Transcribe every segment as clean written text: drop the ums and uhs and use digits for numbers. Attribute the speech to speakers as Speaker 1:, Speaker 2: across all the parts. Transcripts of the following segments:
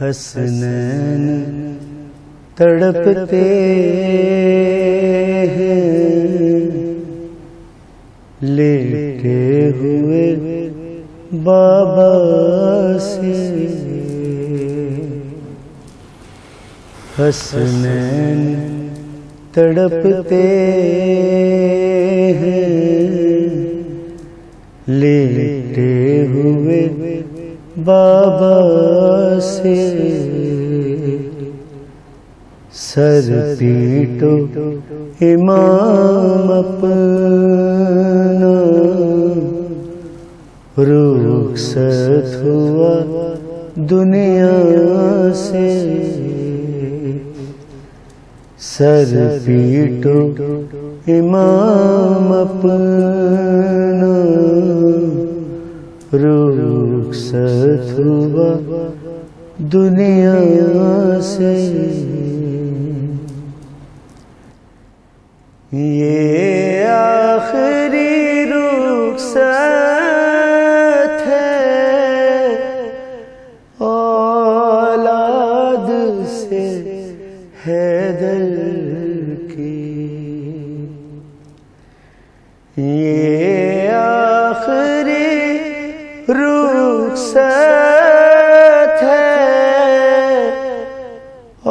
Speaker 1: حسنین تڑپتے ہیں لیٹے ہوئے بابا سے، حسنین تڑپتے ہیں لیٹے ہوئے بابا سے، سر پیٹو امام اپنا، رخصت ہوا دنیا سے، سر پیٹو امام اپنا، رخصت ہوا دنیا سے۔ یہ آخری رخصت ہے اولاد سے حیدر کی، یہ آخری رخصت ہے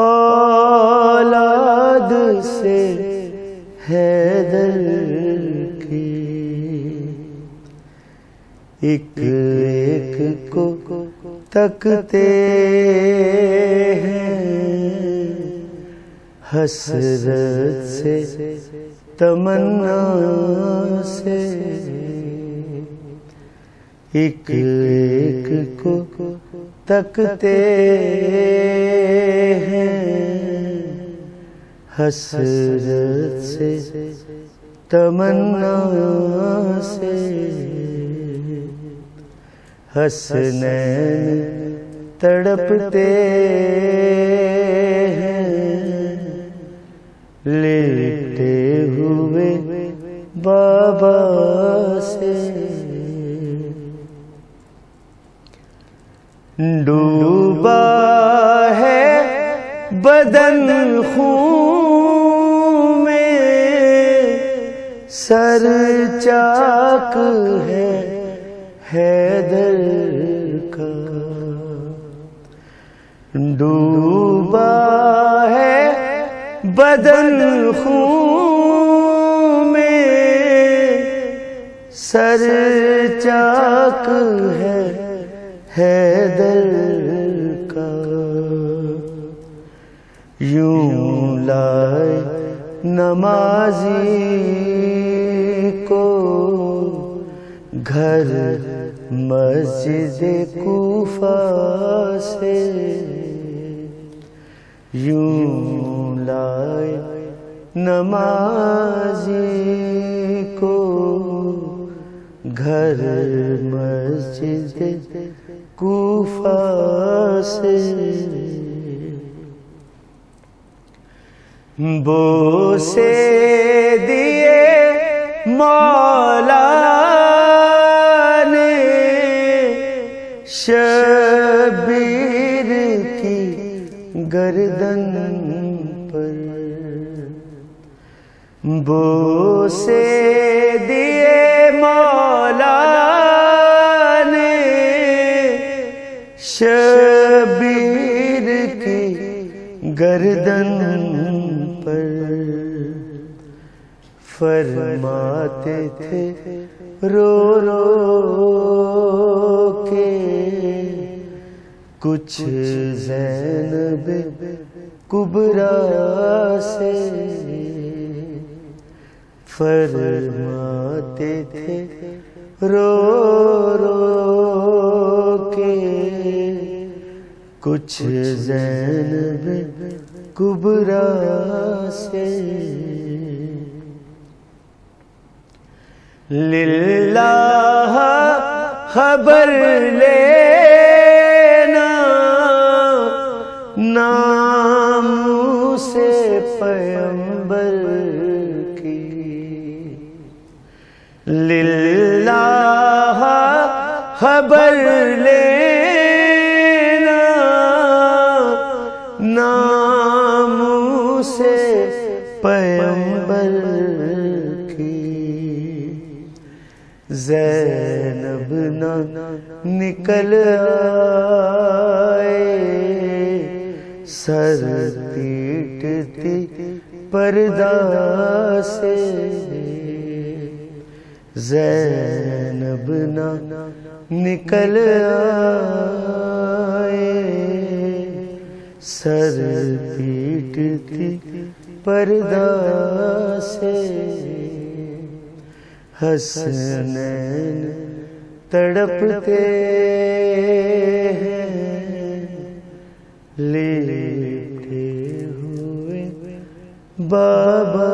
Speaker 1: اولاد سے حیدر کی، ایک ایک کو تکتے ہیں حسرت سے تمنا سے، ایک ایک کو تکتے ہیں حسرت سے تمنا سے، حسنین تڑپتے ہیں لیٹے ہوئے بابا سے، ڈوبا ہے بدن خون میں، سر چاک ہے حیدر کا، ڈوبا ہے بدن خون میں، سر چاک ہے حیدر کا، یوں لائے نمازی کو گھر مسجد کوفہ سے، یوں لائے نمازی کو گھر مسجد کوفہ سے، بوسے دیے مولا نے شبیر کی گردن پر، بوسے دیے مولا نے شبیر کی گردن پر، فرماتے تھے رو رو کے کچھ زینب کبریٰ سے، فرماتے تھے رو رو کے کچھ زینب کبریٰ سے، للہ خبر لینا ناموس پیغمبر کی، للہ خبر لینا ناموس پیغمبر کی، زینب نہ نکل آئے سر پیٹتی پردہ سے، زینب نہ نکل آئے سر پیٹتی پردہ سے، حسنین تڑپتے ہیں لیٹے ہوئے بابا